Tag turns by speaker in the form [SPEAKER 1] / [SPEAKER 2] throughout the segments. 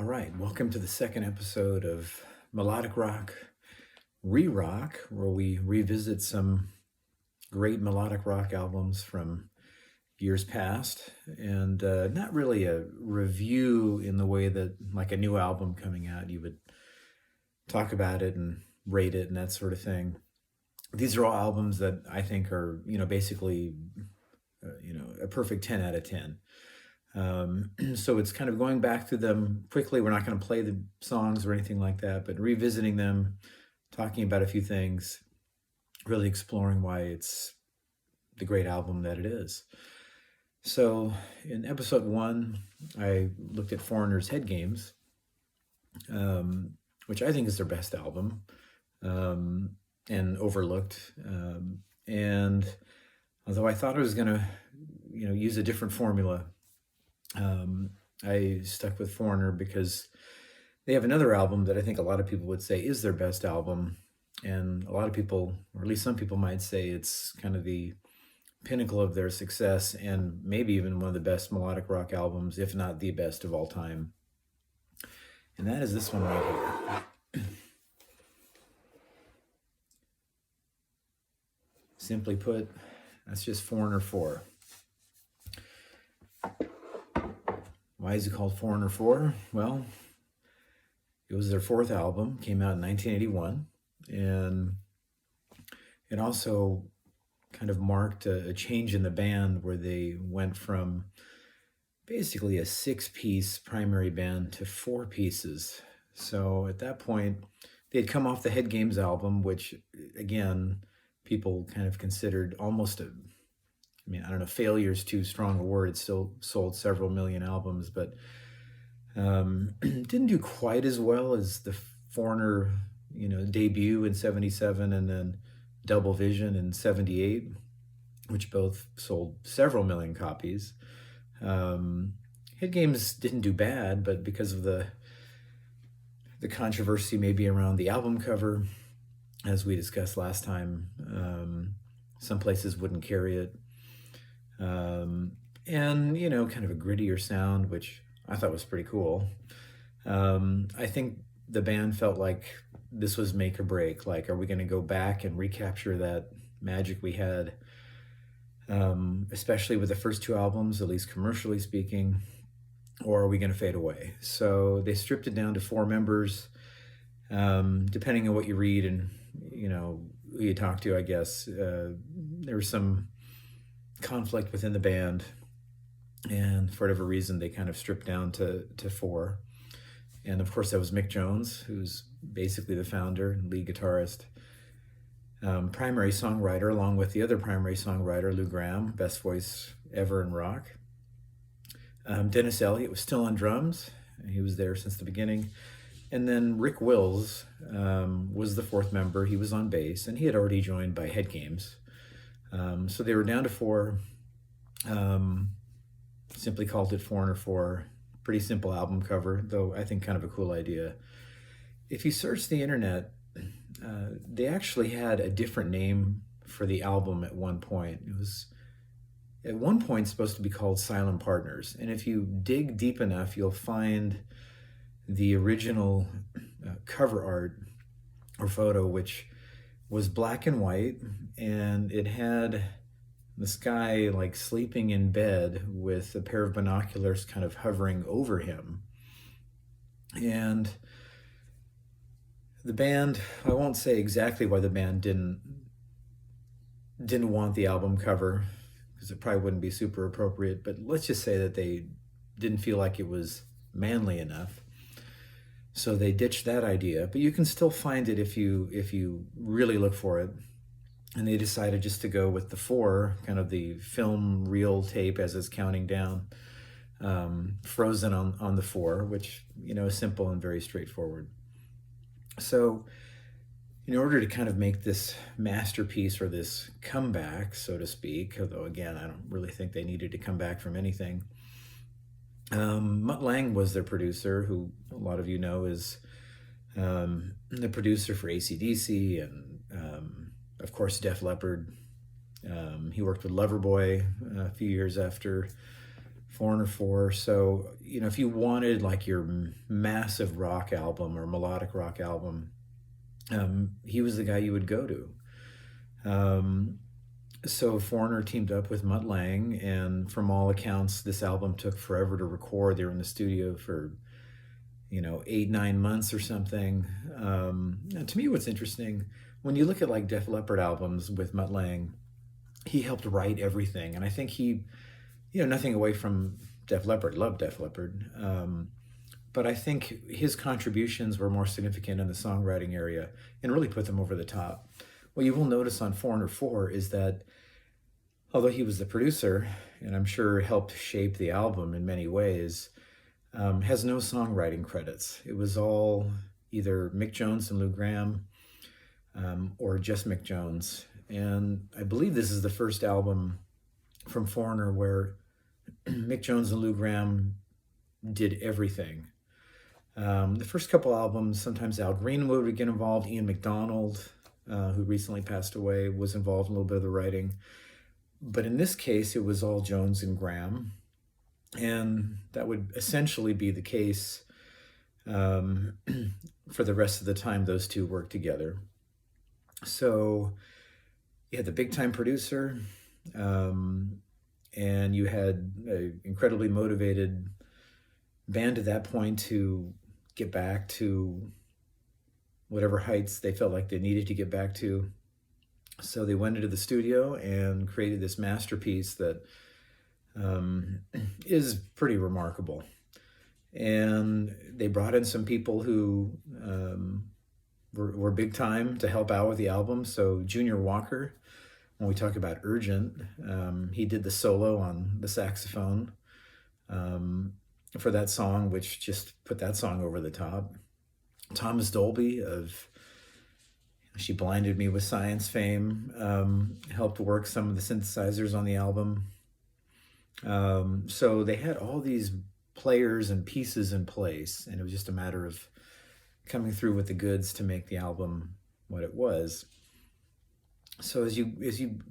[SPEAKER 1] All right, welcome to the second episode of Melodic Rock Re-Rock, where we revisit some great melodic rock albums from years past, and not really a review in the way that, like a new album coming out, you would talk about it and rate it and that sort of thing. These are all albums that I think are, basically, a perfect 10 out of 10. So it's kind of going back through them quickly. We're not going to play the songs or anything like that, but revisiting them, talking about a few things, really exploring why it's the great album that it is. So in episode 1, I looked at Foreigner's Head Games, which I think is their best album, and overlooked. And although I thought I was going to, use a different formula, I stuck with Foreigner because they have another album that I think a lot of people would say is their best album. And a lot of people, or at least some people, might say it's kind of the pinnacle of their success and maybe even one of the best melodic rock albums, if not the best of all time. And that is this one right here. Simply put, that's just Foreigner 4. Why is it called Foreigner 4? Well, it was their fourth album, came out in 1981, and it also kind of marked a change in the band where they went from basically a 6-piece primary band to 4 pieces. So at that point, they'd come off the Head Games album, which, again, people kind of considered almost I don't know, failure is too strong a word. It still sold several million albums, but didn't do quite as well as the Foreigner, debut in 77 and then Double Vision in 78, which both sold several million copies. Head Games didn't do bad, but because of the controversy maybe around the album cover, as we discussed last time, some places wouldn't carry it. And, kind of a grittier sound, which I thought was pretty cool. I think the band felt like this was make or break. Like, are we going to go back and recapture that magic we had, especially with the first 2 albums, at least commercially speaking, or are we going to fade away? So they stripped it down to 4 members, depending on what you read and, who you talk to, I guess. There was some conflict within the band, and for whatever reason they kind of stripped down to 4. And of course that was Mick Jones, who's basically the founder and lead guitarist, primary songwriter, along with the other primary songwriter, Lou Gramm, best voice ever in rock. Dennis Elliot was still on drums, and he was there since the beginning. And then Rick Wills was the 4th member. He was on bass, and he had already joined by Head Games. So they were down to 4, simply called it Foreigner 4. Pretty simple album cover, though I think kind of a cool idea. If you search the internet, they actually had a different name for the album at one point. It was at one point supposed to be called Silent Partners. And if you dig deep enough, you'll find the original cover art or photo, which was black and white, and it had this guy like sleeping in bed with a pair of binoculars kind of hovering over him. And the band, I won't say exactly why the band didn't want the album cover, because it probably wouldn't be super appropriate, but let's just say that they didn't feel like it was manly enough. So they ditched that idea, but you can still find it if you really look for it. And they decided just to go with the 4, kind of the film reel tape as it's counting down, frozen on the 4, which, is simple and very straightforward. So in order to kind of make this masterpiece, or this comeback, so to speak, although again, I don't really think they needed to come back from anything, Mutt Lange was their producer, who a lot of you know is the producer for AC/DC and, of course, Def Leppard. He worked with Loverboy a few years after Foreigner 4. So, if you wanted like your massive rock album or melodic rock album, he was the guy you would go to. So Foreigner teamed up with Mutt Lange, and from all accounts, this album took forever to record. They were in the studio for 8-9 months or something. And to me, what's interesting, when you look at like Def Leppard albums with Mutt Lange, he helped write everything. And I think he, nothing away from Def Leppard, loved Def Leppard. But I think his contributions were more significant in the songwriting area and really put them over the top. What you will notice on Foreigner 4 is that although he was the producer, and I'm sure helped shape the album in many ways, has no songwriting credits. It was all either Mick Jones and Lou Gramm, or just Mick Jones. And I believe this is the first album from Foreigner where Mick Jones and Lou Gramm did everything. The first couple albums, sometimes Al Greenwood would get involved. Ian MacDonald, who recently passed away, was involved in a little bit of the writing. But in this case, it was all Jones and Gramm. And that would essentially be the case for the rest of the time those two worked together. So you had the big-time producer, and you had an incredibly motivated band at that point to get back to whatever heights they felt like they needed to get back to. So they went into the studio and created this masterpiece that is pretty remarkable. And they brought in some people who were big time to help out with the album. So Junior Walker, when we talk about Urgent, he did the solo on the saxophone for that song, which just put that song over the top. Thomas Dolby of She Blinded Me with Science fame helped work some of the synthesizers on the album. So they had all these players and pieces in place, and it was just a matter of coming through with the goods to make the album what it was. So as you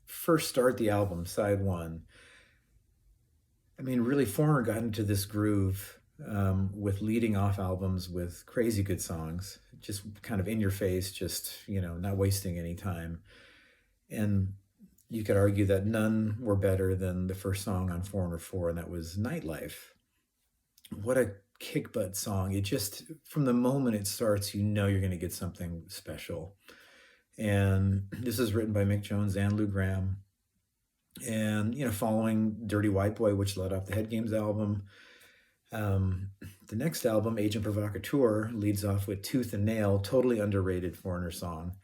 [SPEAKER 1] first start the album, side one, I mean, really Foreigner got into this groove with leading off albums with crazy good songs, just kind of in your face, just, not wasting any time. And you could argue that none were better than the first song on Foreigner 4, and that was Nightlife. What a kick butt song. It just, from the moment it starts, you're going to get something special. And this is written by Mick Jones and Lou Gramm. And, following Dirty White Boy, which led off the Head Games album, the next album, Agent Provocateur, leads off with Tooth and Nail, totally underrated Foreigner song.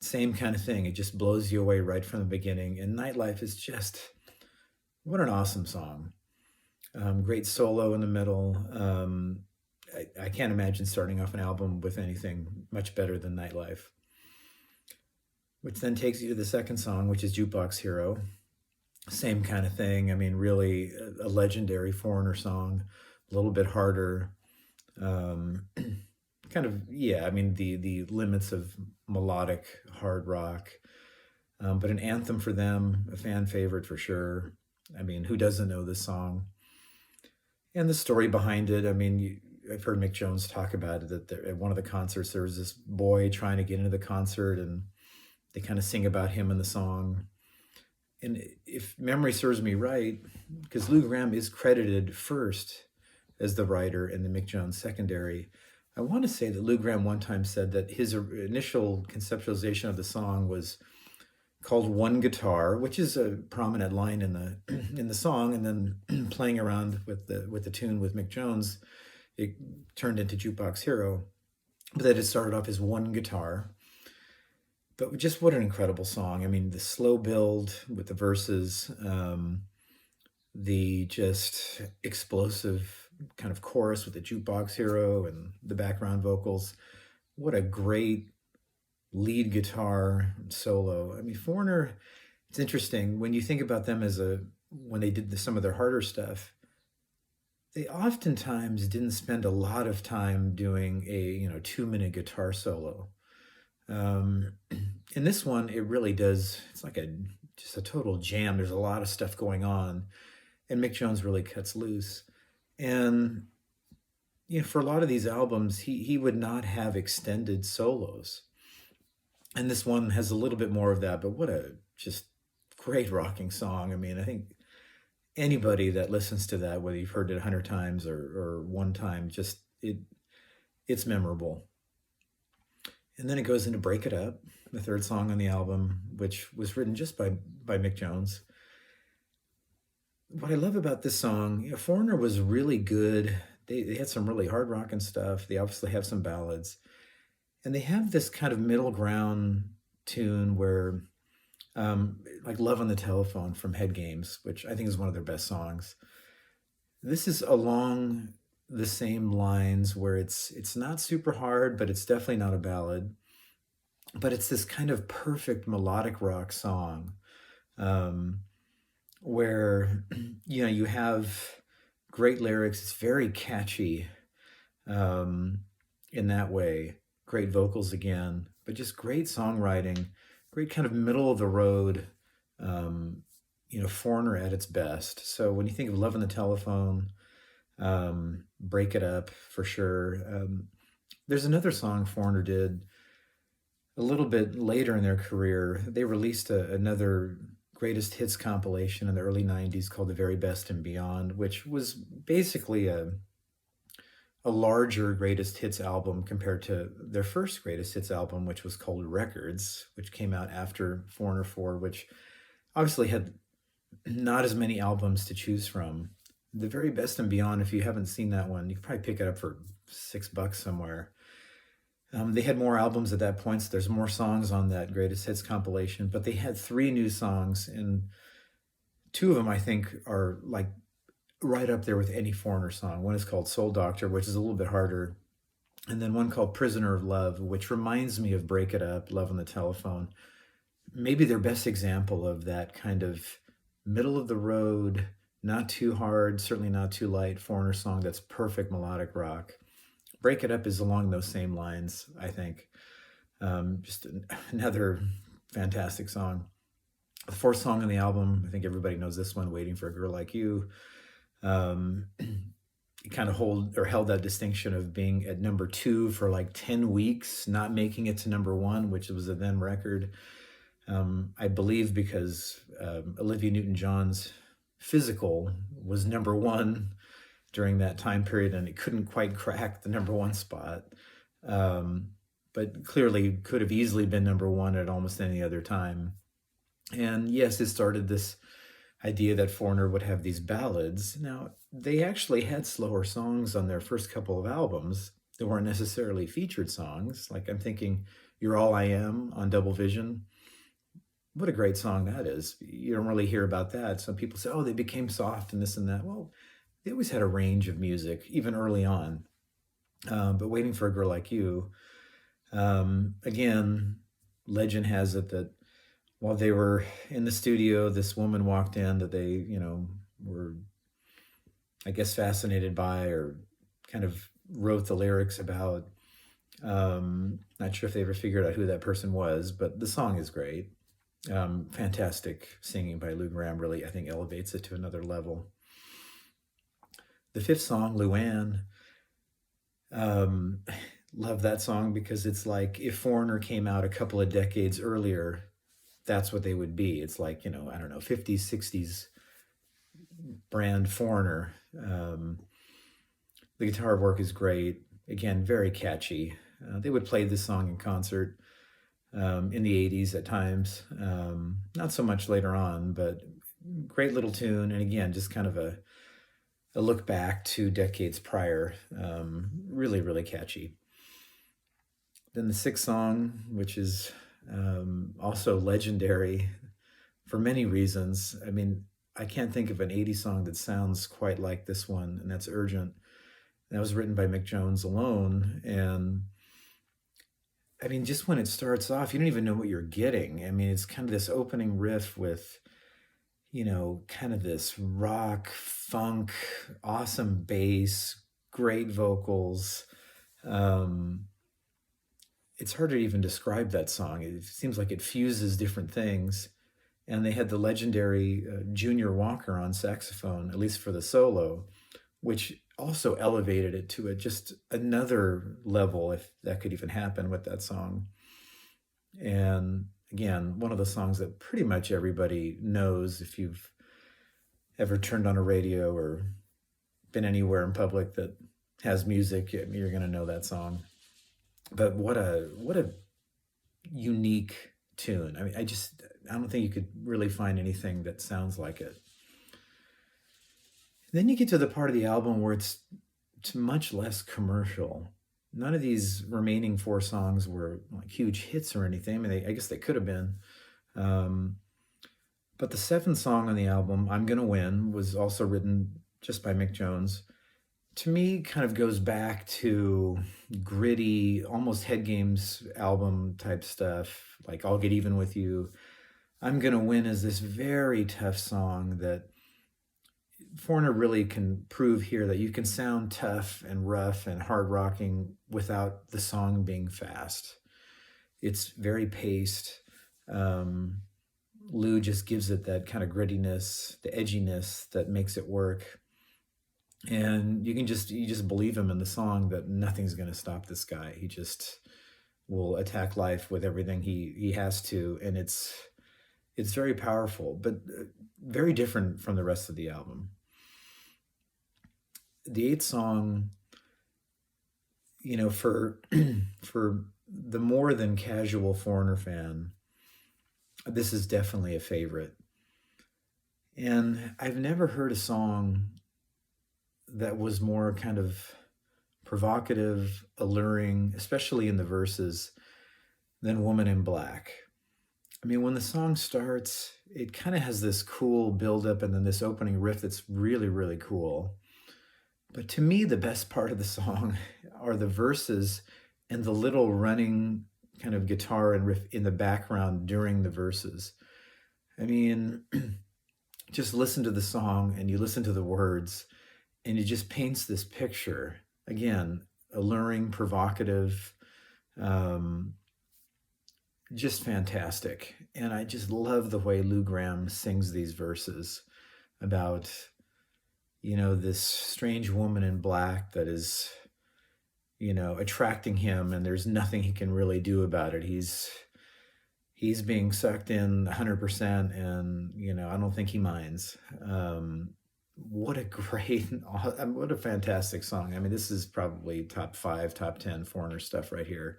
[SPEAKER 1] Same kind of thing. It just blows you away right from the beginning. And Nightlife is just, what an awesome song. Great solo in the middle. I can't imagine starting off an album with anything much better than Nightlife. Which then takes you to the second song, which is Jukebox Hero. Same kind of thing. I mean, really a legendary Foreigner song, a little bit harder. The limits of melodic hard rock, but an anthem for them, a fan favorite for sure. I mean, who doesn't know this song? And the story behind it, I mean, I've heard Mick Jones talk about it, that at one of the concerts, there was this boy trying to get into the concert, and they kind of sing about him in the song. And if memory serves me right, because Lou Gramm is credited first as the writer and the Mick Jones secondary, I want to say that Lou Gramm one time said that his initial conceptualization of the song was called One Guitar, which is a prominent line in the song, and then playing around with the tune with Mick Jones, it turned into Jukebox Hero. But that it started off as One Guitar. But just what an incredible song. I mean, the slow build with the verses, the just explosive kind of chorus with the Jukebox Hero and the background vocals. What a great lead guitar solo. I mean, Foreigner, it's interesting when you think about them when they did some of their harder stuff, they oftentimes didn't spend a lot of time doing a 2-minute guitar solo. In this one, it really does. It's like just a total jam. There's a lot of stuff going on, and Mick Jones really cuts loose. And for a lot of these albums, he would not have extended solos, and this one has a little bit more of that. But what a just great rocking song! I mean, I think anybody that listens to that, whether you've heard it 100 times or one time, just it's memorable. And then it goes into Break It Up, the third song on the album, which was written just by Mick Jones. What I love about this song, Foreigner was really good. They had some really hard rocking stuff. They obviously have some ballads. And they have this kind of middle ground tune where, like Love on the Telephone from Head Games, which I think is one of their best songs. This is along the same lines where it's not super hard, but it's definitely not a ballad. But it's this kind of perfect melodic rock song, where you have great lyrics. It's very catchy in that way. Great vocals again, but just great songwriting, great kind of middle of the road, Foreigner at its best. So when you think of Love on the Telephone, Break It Up for sure. There's another song Foreigner did a little bit later in their career. They released another greatest hits compilation in the early 90s called The Very Best and Beyond, which was basically a larger greatest hits album compared to their first greatest hits album, which was called Records, which came out after Foreigner 4, which obviously had not as many albums to choose from. The Very Best and Beyond, if you haven't seen that one, you can probably pick it up for $6 somewhere. They had more albums at that point, so there's more songs on that greatest hits compilation, but they had 3 new songs, and 2 of them I think are like right up there with any Foreigner song. One is called Soul Doctor, which is a little bit harder, and then one called Prisoner of Love, which reminds me of Break It Up, Love on the Telephone. Maybe their best example of that kind of middle of the road, not too hard, certainly not too light Foreigner song that's perfect melodic rock. Break It Up is along those same lines, I think. Just another fantastic song. The 4th song on the album, I think everybody knows this one, Waiting for a Girl Like You. It kind of held that distinction of being at number 2 for like 10 weeks, not making it to number 1, which was a then record. I believe because Olivia Newton-John's Physical was number 1 during that time period, and it couldn't quite crack the number 1 spot. But clearly could have easily been number 1 at almost any other time. And yes, it started this idea that Foreigner would have these ballads. Now, they actually had slower songs on their first couple of albums that weren't necessarily featured songs. Like I'm thinking You're All I Am on Double Vision. What a great song that is. You don't really hear about that. Some people say, oh, they became soft and this and that. Well, they always had a range of music, even early on. But Waiting for a Girl Like You, again, legend has it that while they were in the studio, this woman walked in that they, were, I guess, fascinated by or kind of wrote the lyrics about. Not sure if they ever figured out who that person was, but the song is great. Fantastic singing by Lou Gramm really, I think, elevates it to another level. The 5th song, Luanne, love that song because it's like if Foreigner came out a couple of decades earlier, that's what they would be. It's like, I don't know, 50s, 60s brand Foreigner. The guitar work is great. Again, very catchy. They would play this song in concert in the 80s at times. Not so much later on, but great little tune. And again, just kind of a look back to decades prior. Really, really catchy. Then the 6th song, which is also legendary for many reasons. I mean, I can't think of an 80s song that sounds quite like this one, and that's Urgent. That was written by Mick Jones alone. And I mean, just when it starts off, you don't even know what you're getting. I mean, it's kind of this opening riff with, kind of this rock, funk, awesome bass, great vocals. It's hard to even describe that song. It seems like it fuses different things. And they had the legendary Junior Walker on saxophone, at least for the solo, which also elevated it to just another level, if that could even happen with that song. And again, one of the songs that pretty much everybody knows if you've ever turned on a radio or been anywhere in public that has music, you're going to know that song. But what a unique tune. I mean, I don't think you could really find anything that sounds like it. Then you get to the part of the album where it's much less commercial. None of these remaining 4 songs were like huge hits or anything. I mean, I guess they could have been. But the 7th song on the album, I'm Gonna Win, was also written just by Mick Jones. To me, kind of goes back to gritty, almost Head Games album type stuff, like I'll Get Even With You. I'm Gonna Win is this very tough song that Foreigner really can prove here that you can sound tough and rough and hard rocking without the song being fast. It's very paced. Lou just gives it that kind of grittiness, the edginess that makes it work. And you just believe him in the song that nothing's going to stop this guy. He just will attack life with everything he has to. And it's very powerful, but very different from the rest of the album. The 8th song, for the more than casual Foreigner fan, this is definitely a favorite. And I've never heard a song that was more kind of provocative, alluring, especially in the verses, than Woman in Black. I mean, when the song starts, it kind of has this cool buildup and then this opening riff that's really, really cool. But to me, the best part of the song are the verses and the little running kind of guitar and riff in the background during the verses. I mean, just listen to the song and you listen to the words and it just paints this picture. Again, alluring, provocative, just fantastic. And I just love the way Lou Gramm sings these verses about, this strange woman in black that is, attracting him, and there's nothing he can really do about it. He's being sucked in 100%, and, I don't think he minds. What a fantastic song. I mean, this is probably top 5, top 10 Foreigner stuff right here,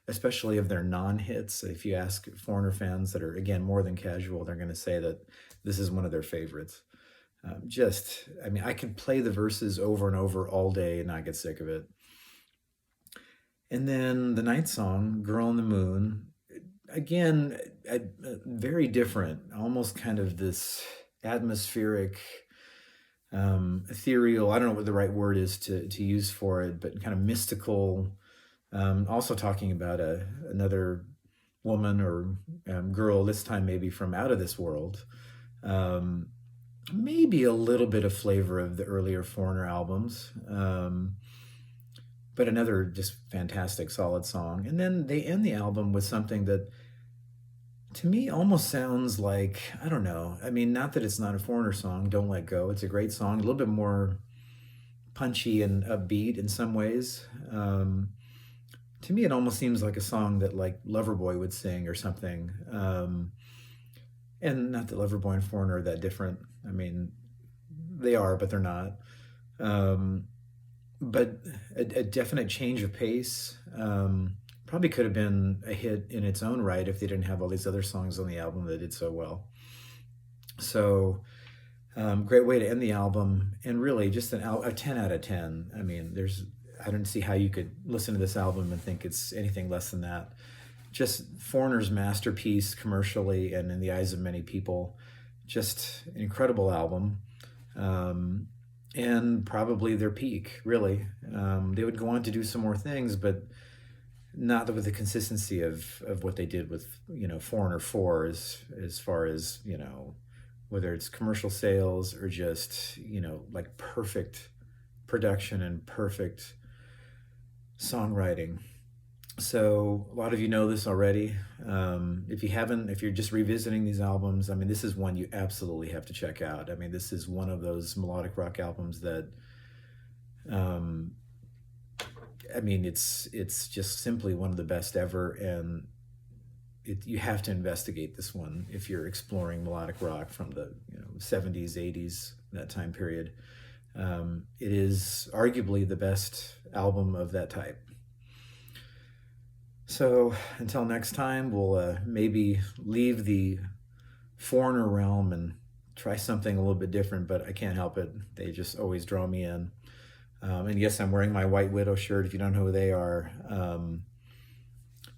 [SPEAKER 1] especially of their non-hits. If you ask Foreigner fans that are, again, more than casual, they're going to say that this is one of their favorites. I could play the verses over and over all day and not get sick of it. And then the 9th song, Girl on the Moon, again, very different, almost kind of this atmospheric, ethereal, I don't know what the right word is to use for it, but kind of mystical, also talking about another woman or girl, this time maybe from out of this world. Maybe a little bit of flavor of the earlier Foreigner albums, but another just fantastic, solid song. And then they end the album with something that, to me, almost sounds like, I don't know. I mean, not that it's not a Foreigner song, Don't Let Go. It's a great song, a little bit more punchy and upbeat in some ways. To me, it almost seems like a song that like Loverboy would sing or something. And not that Loverboy and Foreigner are that different. I mean, they are, but they're not. But a definite change of pace. Probably could have been a hit in its own right if they didn't have all these other songs on the album that did so well. So, great way to end the album, and really just a 10 out of 10. I mean, I don't see how you could listen to this album and think it's anything less than that. Just Foreigner's masterpiece commercially and in the eyes of many people. Just an incredible album. And probably their peak, really. They would go on to do some more things, but not with the consistency of what they did with, Foreigner 4 as far as, whether it's commercial sales or just, like perfect production and perfect songwriting. So a lot of you know this already. If you haven't, if you're just revisiting these albums, I mean, this is one you absolutely have to check out. I mean, this is one of those melodic rock albums that, um, I mean, it's just simply one of the best ever, and you have to investigate this one if you're exploring melodic rock from the 70s, 80s, that time period. It is arguably the best album of that type. So until next time, we'll maybe leave the foreigner realm and try something a little bit different, but I can't help it. They just always draw me in. And yes, I'm wearing my White Widow shirt. If you don't know who they are,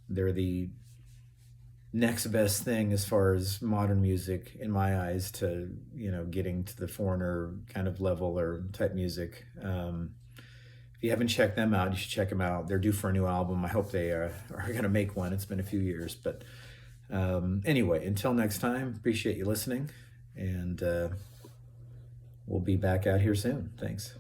[SPEAKER 1] they're the next best thing as far as modern music in my eyes to getting to the foreigner kind of level or type music. If you haven't checked them out, you should check them out. They're due for a new album. I hope they are going to make one. It's been a few years, but anyway, until next time, appreciate you listening, and we'll be back out here soon. Thanks.